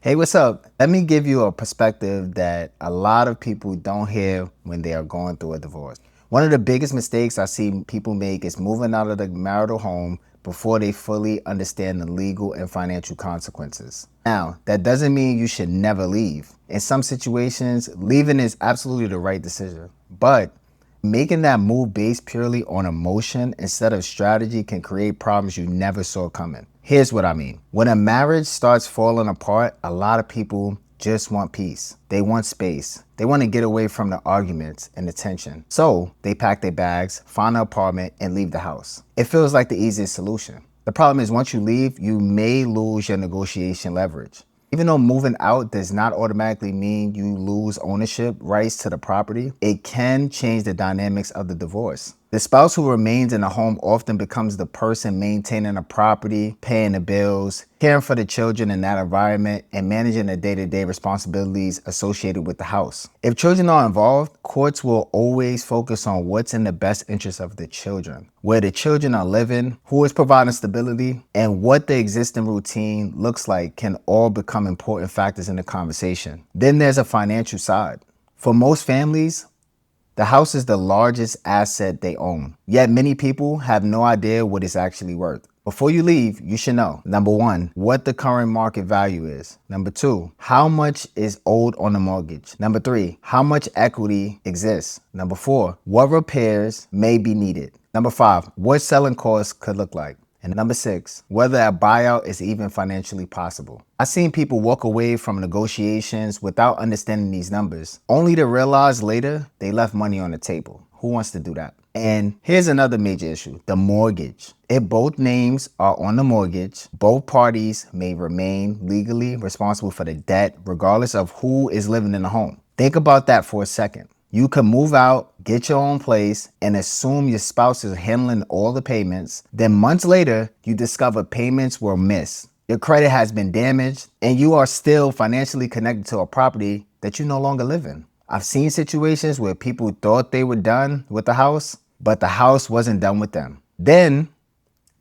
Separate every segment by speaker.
Speaker 1: Hey, what's up? Let me give you a perspective that a lot of people don't hear when they are going through a divorce. One of the biggest mistakes I see people make is moving out of the marital home before they fully understand the legal and financial consequences. Now, that doesn't mean you should never leave. In some situations, leaving is absolutely the right decision. But making that move based purely on emotion instead of strategy can create problems you never saw coming. Here's what I mean. When a marriage starts falling apart, a lot of people just want peace. They want space. They want to get away from the arguments and the tension. So they pack their bags, find an apartment, and leave the house. It feels like the easiest solution. The problem is once you leave, you may lose your negotiation leverage. Even though moving out does not automatically mean you lose ownership rights to the property, it can change the dynamics of the divorce. The spouse who remains in the home often becomes the person maintaining the property, paying the bills, caring for the children in that environment, and managing the day-to-day responsibilities associated with the house. If children are involved, courts will always focus on what's in the best interest of the children, where the children are living, who is providing stability, and what the existing routine looks like can all become important factors in the conversation. Then there's a financial side. For most families, the house is the largest asset they own, yet many people have no idea what it's actually worth. Before you leave, you should know, number one, what the current market value is. Number two, how much is owed on the mortgage. Number three, how much equity exists. Number four, what repairs may be needed. Number five, what selling costs could look like. And number six, whether a buyout is even financially possible. I've seen people walk away from negotiations without understanding these numbers, only to realize later they left money on the table. Who wants to do that? And here's another major issue, the mortgage. If both names are on the mortgage, both parties may remain legally responsible for the debt regardless of who is living in the home. Think about that for a second. You can move out, get your own place, and assume your spouse is handling all the payments. Then months later, you discover payments were missed. Your credit has been damaged, and you are still financially connected to a property that you no longer live in. I've seen situations where people thought they were done with the house, but the house wasn't done with them. Then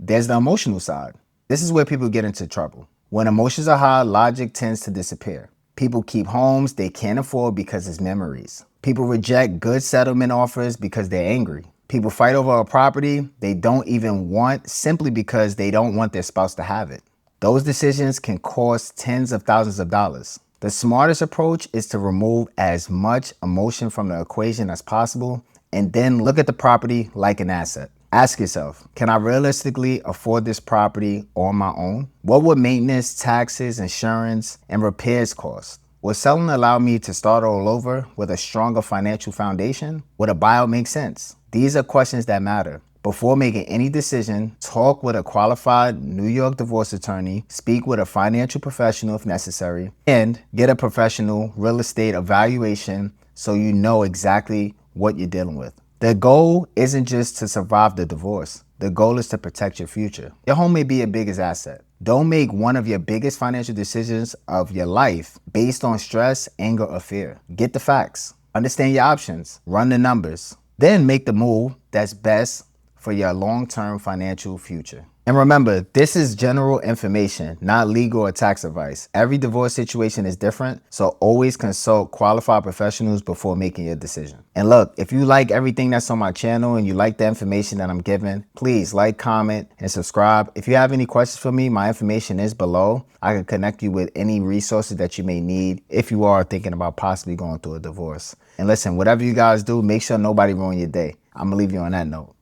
Speaker 1: there's the emotional side. This is where people get into trouble. When emotions are high, logic tends to disappear. People keep homes they can't afford because it's memories. People reject good settlement offers because they're angry. People fight over a property they don't even want simply because they don't want their spouse to have it. Those decisions can cost tens of thousands of dollars. The smartest approach is to remove as much emotion from the equation as possible and then look at the property like an asset. Ask yourself, can I realistically afford this property on my own? What would maintenance, taxes, insurance, and repairs cost? Would selling allow me to start all over with a stronger financial foundation? Would a buyout make sense? These are questions that matter. Before making any decision, talk with a qualified New York divorce attorney, speak with a financial professional if necessary, and get a professional real estate evaluation so you know exactly what you're dealing with. The goal isn't just to survive the divorce. The goal is to protect your future. Your home may be your biggest asset. Don't make one of your biggest financial decisions of your life based on stress, anger, or fear. Get the facts. Understand your options. Run the numbers. Then make the move that's best for your long-term financial future. And remember, this is general information, not legal or tax advice. Every divorce situation is different, so always consult qualified professionals before making your decision. And look, if you like everything that's on my channel and you like the information that I'm giving, please like, comment, and subscribe. If you have any questions for me, my information is below. I can connect you with any resources that you may need if you are thinking about possibly going through a divorce. And listen, whatever you guys do, make sure nobody ruin your day. I'm gonna leave you on that note.